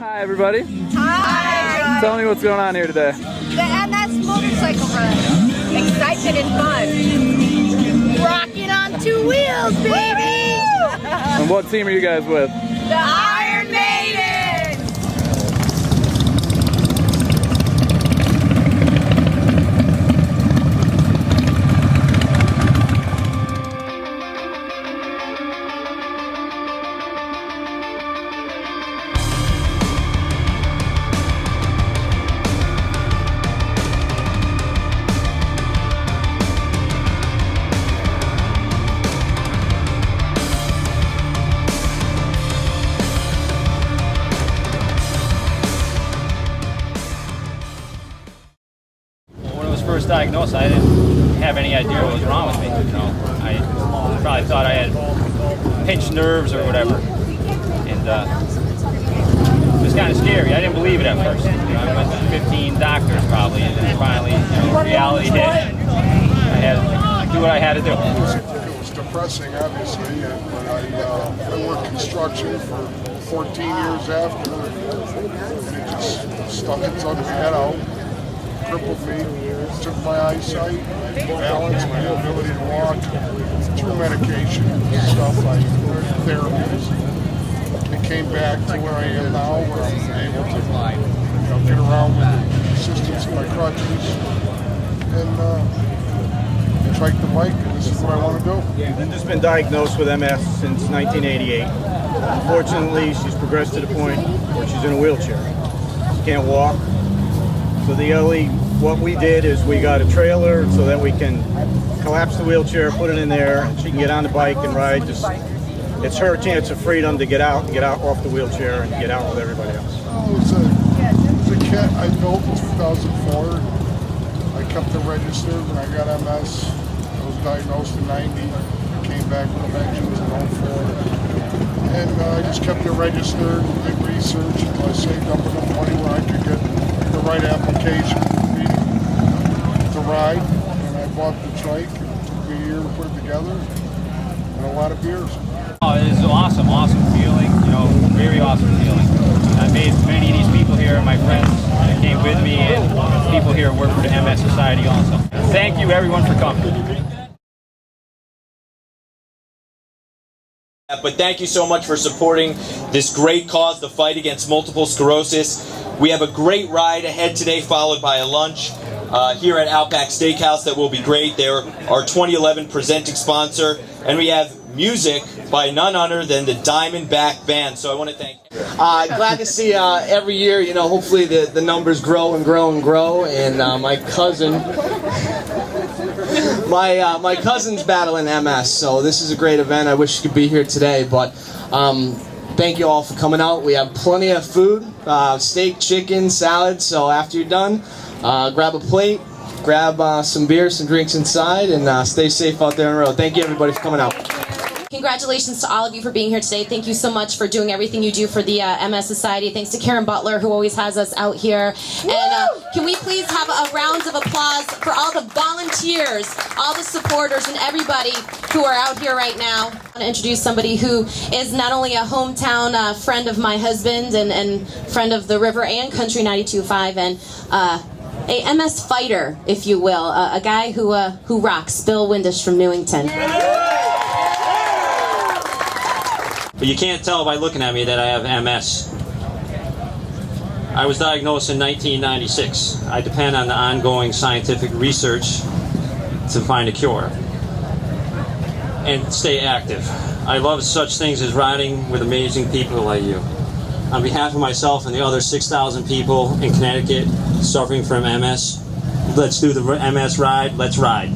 Hi everybody. Hi! Tell me what's going on here today. The MS motorcycle run. Excitement and fun. Rocking on two wheels, baby! And what team are you guys with? The Iron Maidens! First diagnosed, I didn't have any idea what was wrong with me. You know, I probably thought I had pinched nerves or whatever, and it was kind of scary. I didn't believe it at first. You know, I went to 15 doctors probably, and then finally, reality hit. I had to do what I had to do. It was depressing, obviously, but I worked construction for 14 years after, and it just stuck its ugly head out. Crippled me, took my eyesight, my balance, my ability to walk, through medication and stuff, therapies. It came back to where I am now, where I'm able to get around with the assistance of my crutches and trike the bike, and this is what I want to do. Linda's been diagnosed with MS since 1988. Unfortunately, she's progressed to the point where she's in a wheelchair. She can't walk. So what we did is we got a trailer so that we can collapse the wheelchair, put it in there, and she can get on the bike and ride. It's her chance of freedom to get out off the wheelchair and get out with everybody else. It was a kit I built in 2004. I kept it registered when I got MS. I was diagnosed in 90. Came back with a vengeance in 04. And I just kept it registered, did research until I saved up enough money where I could get the right application for me to ride, and I bought the trike. It took me a year to put it together, and a lot of beers. Oh, it is an awesome feeling, very awesome feeling. I made many of these people here, my friends that came with me, and people here work for the MS Society also. Thank you everyone for coming. But thank you so much for supporting this great cause, the fight against multiple sclerosis. We have a great ride ahead today, followed by a lunch here at Outback Steakhouse that will be great. They're our 2011 presenting sponsor. And we have music by none other than the Diamondback Band. So I want to thank you. Glad to see every year, hopefully the numbers grow and grow and grow. And my cousin... My cousin's battling MS, so this is a great event. I wish you could be here today, but thank you all for coming out. We have plenty of food, steak, chicken, salad, so after you're done, grab a plate, grab some beer, some drinks inside, and stay safe out there on the road. Thank you everybody for coming out. Congratulations to all of you for being here today. Thank you so much for doing everything you do for the MS Society. Thanks to Karen Butler, who always has us out here. And can we please have a round of applause for all the volunteers, all the supporters, and everybody who are out here right now. I want to introduce somebody who is not only a hometown friend of my husband and friend of the River and Country 92.5 and a MS fighter, if you will, a guy who rocks, Bill Windisch from Newington. But you can't tell by looking at me that I have MS. I was diagnosed in 1996. I depend on the ongoing scientific research to find a cure and stay active. I love such things as riding with amazing people like you. On behalf of myself and the other 6,000 people in Connecticut suffering from MS, let's do the MS ride. Let's ride.